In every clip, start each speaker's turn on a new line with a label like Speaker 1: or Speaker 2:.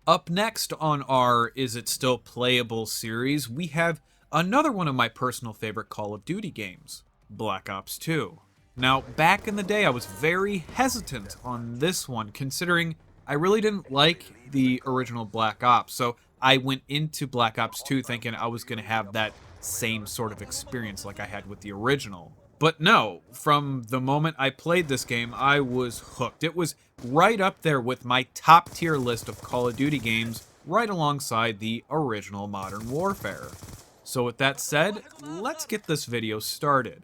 Speaker 1: Up next on our Is It Still Playable series, we have another one of my personal favorite Call of Duty games, Black Ops 2. Now, back in the day, I was very hesitant on this one, considering I really didn't like the original Black Ops, so I went into Black Ops 2 thinking I was going to have that same sort of experience like I had with the original. But no, from the moment I played this game, I was hooked. It was right up there with my top tier list of Call of Duty games, right alongside the original Modern Warfare. So with that said, let's get this video started.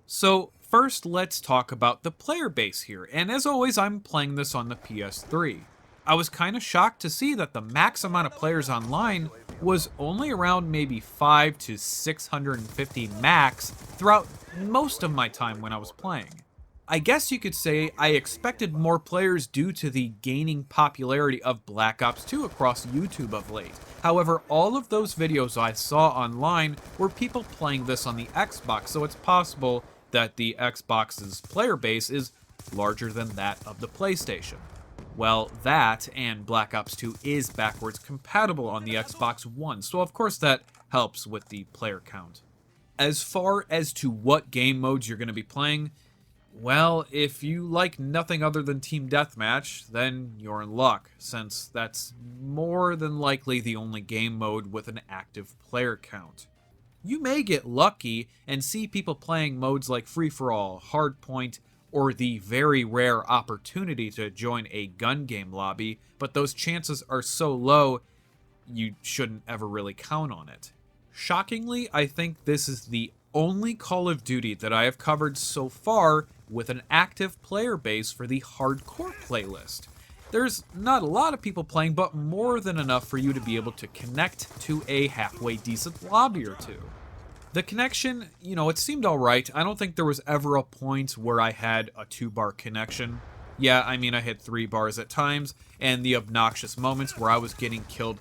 Speaker 1: So first, let's talk about the player base here, and as always, I'm playing this on the PS3. I was kind of shocked to see that the max amount of players online was only around maybe 5 to 650 max throughout most of my time when I was playing. I guess you could say I expected more players due to the gaining popularity of Black Ops 2 across YouTube of late. However, all of those videos I saw online were people playing this on the Xbox, so it's possible that the Xbox's player base is larger than that of the PlayStation. Well, that and Black Ops 2 is backwards compatible on the Xbox One, so of course that helps with the player count. As far as to what game modes you're going to be playing, well, if you like nothing other than Team Deathmatch, then you're in luck, since that's more than likely the only game mode with an active player count. You may get lucky and see people playing modes like Free-for-All, Hardpoint, or the very rare opportunity to join a gun game lobby, but those chances are so low, you shouldn't ever really count on it. Shockingly, I think this is the only Call of Duty that I have covered so far with an active player base for the hardcore playlist. There's not a lot of people playing, but more than enough for you to be able to connect to a halfway decent lobby or two. The connection, it seemed alright. I don't think there was ever a point where I had a 2-bar connection. Yeah, I had 3 bars at times, and the obnoxious moments where I was getting killed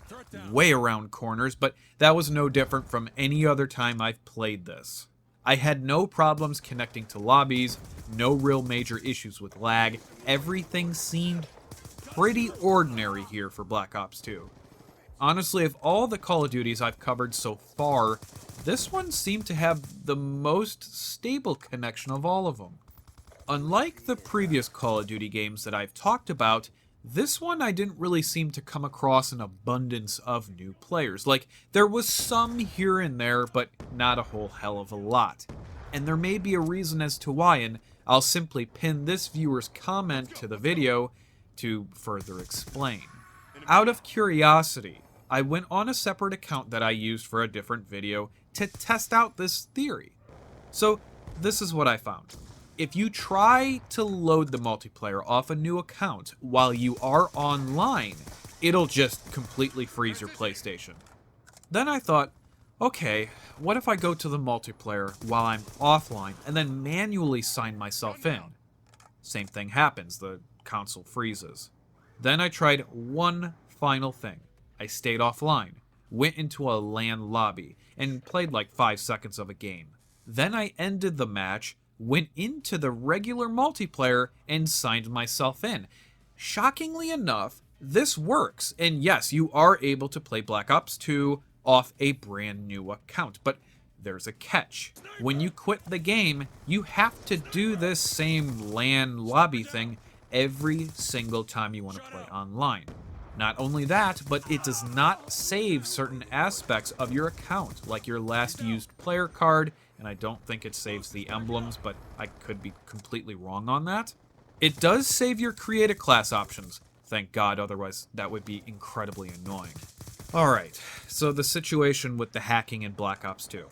Speaker 1: way around corners, but that was no different from any other time I've played this. I had no problems connecting to lobbies, no real major issues with lag. Everything seemed pretty ordinary here for Black Ops 2. Honestly, of all the Call of Duties I've covered so far, this one seemed to have the most stable connection of all of them. Unlike the previous Call of Duty games that I've talked about, this one I didn't really seem to come across an abundance of new players. Like, there was some here and there, but not a whole hell of a lot. And there may be a reason as to why, and I'll simply pin this viewer's comment to the video to further explain. Out of curiosity, I went on a separate account that I used for a different video to test out this theory. So, this is what I found. If you try to load the multiplayer off a new account while you are online, it'll just completely freeze your PlayStation. Then I thought, okay, what if I go to the multiplayer while I'm offline and then manually sign myself in? Same thing happens, the console freezes. Then I tried one final thing. I stayed offline, went into a LAN lobby, and played like 5 seconds of a game. Then I ended the match, went into the regular multiplayer, and signed myself in. Shockingly enough, this works, and yes, you are able to play Black Ops 2 off a brand new account, but there's a catch. When you quit the game, you have to do this same LAN lobby thing every single time you want to play online. Not only that, but it does not save certain aspects of your account, like your last used player card, and I don't think it saves the emblems, but I could be completely wrong on that. It does save your create a class options, thank God, otherwise that would be incredibly annoying. Alright, so the situation with the hacking in Black Ops 2.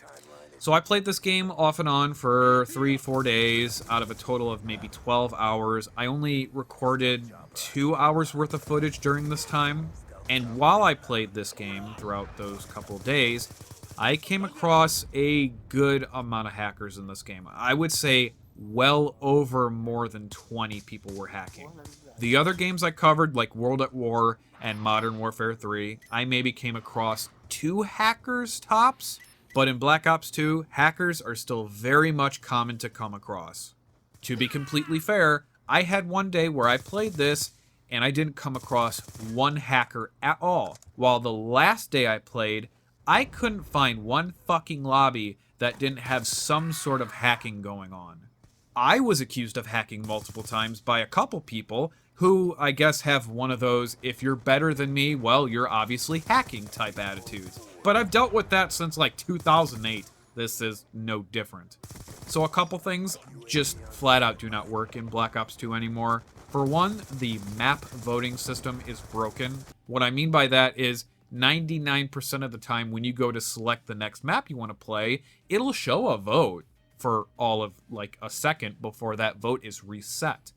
Speaker 1: So I played this game off and on for 3-4 days out of a total of maybe 12 hours. I only recorded 2 hours worth of footage during this time. And while I played this game throughout those couple days, I came across a good amount of hackers in this game. I would say well over more than 20 people were hacking. The other games I covered, like World at War and Modern Warfare 3, I maybe came across 2 hackers tops. But in Black Ops 2, hackers are still very much common to come across. To be completely fair, I had one day where I played this, and I didn't come across one hacker at all. While the last day I played, I couldn't find one fucking lobby that didn't have some sort of hacking going on. I was accused of hacking multiple times by a couple people who I guess have one of those, if you're better than me, well, you're obviously hacking type attitudes. But I've dealt with that since like 2008. This is no different. So a couple things just flat out do not work in Black Ops 2 anymore. For one, the map voting system is broken. What I mean by that is 99% of the time when you go to select the next map you want to play, it'll show a vote for all of like a second before that vote is reset.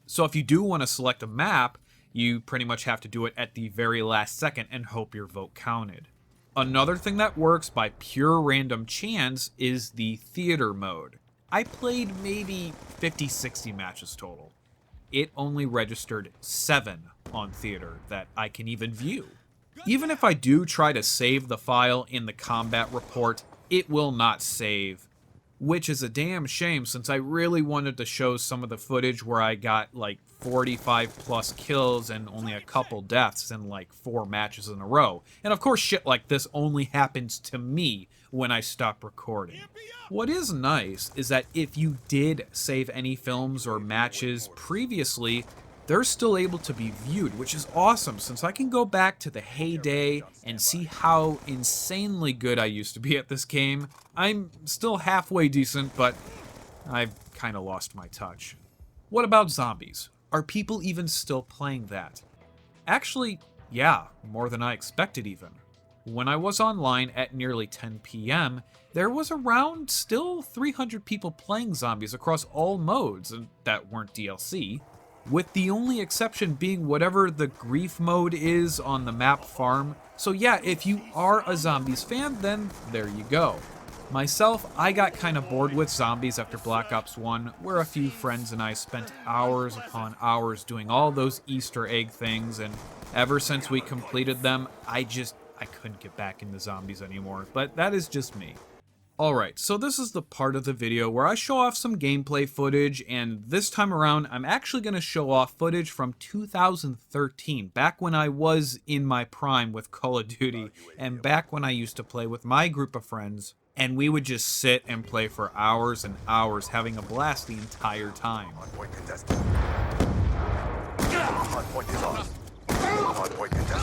Speaker 1: So if you do want to select a map, you pretty much have to do it at the very last second and hope your vote counted. Another thing that works by pure random chance is the theater mode. I played maybe 50-60 matches total. It only registered 7 on theater that I can even view. Even if I do try to save the file in the combat report, it will not save. Which is a damn shame since I really wanted to show some of the footage where I got like 45 plus kills and only a couple deaths in like 4 matches in a row. And of course shit like this only happens to me when I stop recording. What is nice is that if you did save any films or matches previously, they're still able to be viewed, which is awesome since I can go back to the heyday and see how insanely good I used to be at this game. I'm still halfway decent, but I've kind of lost my touch. What about zombies? Are people even still playing that? Actually, yeah, more than I expected even. When I was online at nearly 10 p.m., there was around still 300 people playing zombies across all modes, and that weren't DLC. With the only exception being whatever the grief mode is on the map farm. So yeah, if you are a zombies fan, then there you go. Myself, I got kind of bored with zombies after Black Ops 1, where a few friends and I spent hours upon hours doing all those Easter egg things, and ever since we completed them, I couldn't get back into zombies anymore, but that is just me. Alright, so this is the part of the video where I show off some gameplay footage, and this time around I'm actually going to show off footage from 2013, back when I was in my prime with Call of Duty, and back when I used to play with my group of friends, and we would just sit and play for hours and hours, having a blast the entire time.
Speaker 2: Hardpoint contested. Hardpoint is on. Hardpoint contested.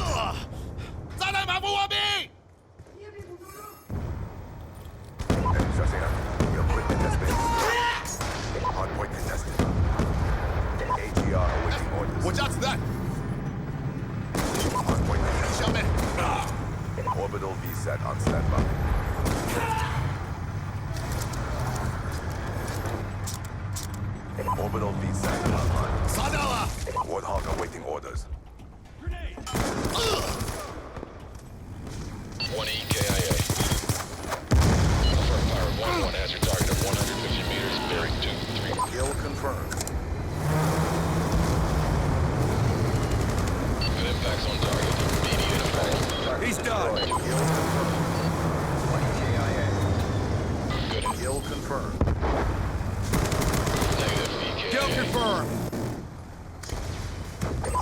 Speaker 2: Equipment has been. Hardpoint contested. ATR awaiting orders.
Speaker 3: Watch out for that!
Speaker 2: Hardpoint contested.
Speaker 3: Shove it!
Speaker 2: Orbital VSAT on standby. Orbital VSAT online.
Speaker 3: Sadala!
Speaker 2: Warthog awaiting orders.
Speaker 4: 1 EKIA. Affirm fire 1-1 has your target of 150 meters, bearing 2-3.
Speaker 2: Kill confirmed.
Speaker 4: Good impacts on target. Immediate fall.
Speaker 3: He's done!
Speaker 2: Kill confirmed. 1 KIA.
Speaker 4: Good.
Speaker 2: Kill confirmed.
Speaker 4: Negative EKIA.
Speaker 3: Kill confirmed!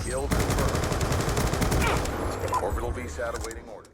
Speaker 2: Kill confirmed. Orbital VSAT awaiting orders.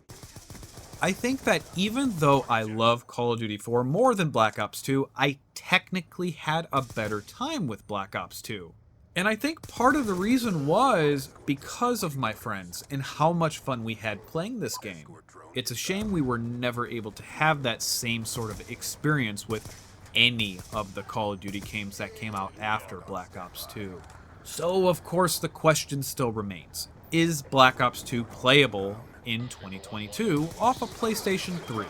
Speaker 1: I think that even though I love Call of Duty 4 more than Black Ops 2, I technically had a better time with Black Ops 2. And I think part of the reason was because of my friends and how much fun we had playing this game. It's a shame we were never able to have that same sort of experience with any of the Call of Duty games that came out after Black Ops 2. So of course the question still remains. Is Black Ops 2 playable in 2022 off of PlayStation 3?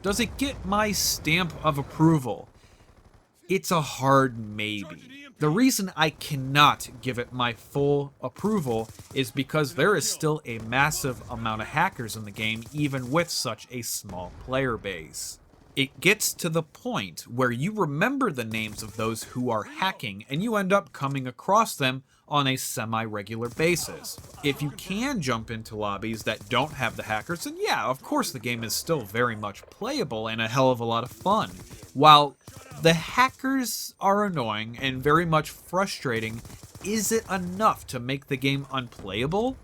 Speaker 1: Does it get my stamp of approval? It's a hard maybe. The reason I cannot give it my full approval is because there is still a massive amount of hackers in the game, even with such a small player base. It gets to the point where you remember the names of those who are hacking, and you end up coming across them on a semi-regular basis. If you can jump into lobbies that don't have the hackers, then yeah, of course the game is still very much playable and a hell of a lot of fun. While the hackers are annoying and very much frustrating, is it enough to make the game unplayable?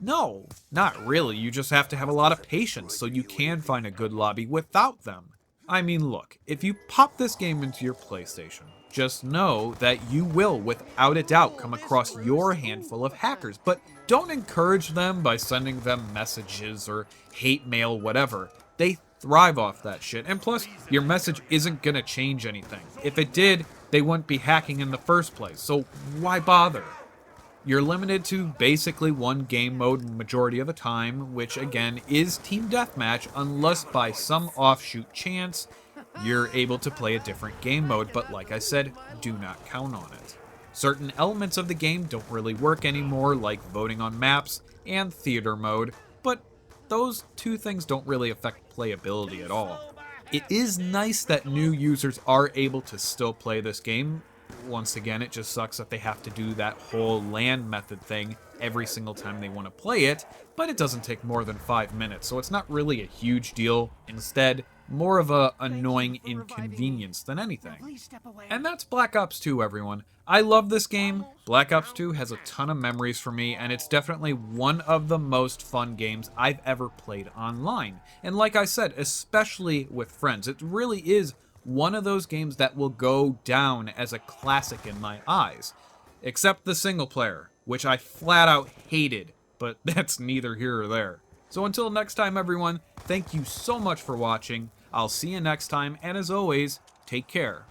Speaker 1: No, not really. You just have to have a lot of patience so you can find a good lobby without them. I mean, look, if you pop this game into your PlayStation, just know that you will, without a doubt, come across your handful of hackers, but don't encourage them by sending them messages or hate mail, whatever. They thrive off that shit, and plus, your message isn't gonna change anything. If it did, they wouldn't be hacking in the first place, so why bother? You're limited to basically one game mode majority of the time, which again is Team Deathmatch, unless by some offshoot chance you're able to play a different game mode, but like I said, do not count on it. Certain elements of the game don't really work anymore, like voting on maps and theater mode, but those two things don't really affect playability at all. It is nice that new users are able to still play this game. Once again, it just sucks that they have to do that whole LAN method thing every single time they want to play it, but it doesn't take more than 5 minutes, so it's not really a huge deal. Instead, more of a annoying inconvenience than anything. And that's Black Ops 2, everyone. I love this game. Black Ops 2 has a ton of memories for me, and it's definitely one of the most fun games I've ever played online. And like I said, especially with friends, it really is one of those games that will go down as a classic in my eyes. Except the single player, which I flat out hated, but that's neither here or there. So until next time, everyone, thank you so much for watching. I'll see you next time, and as always, take care.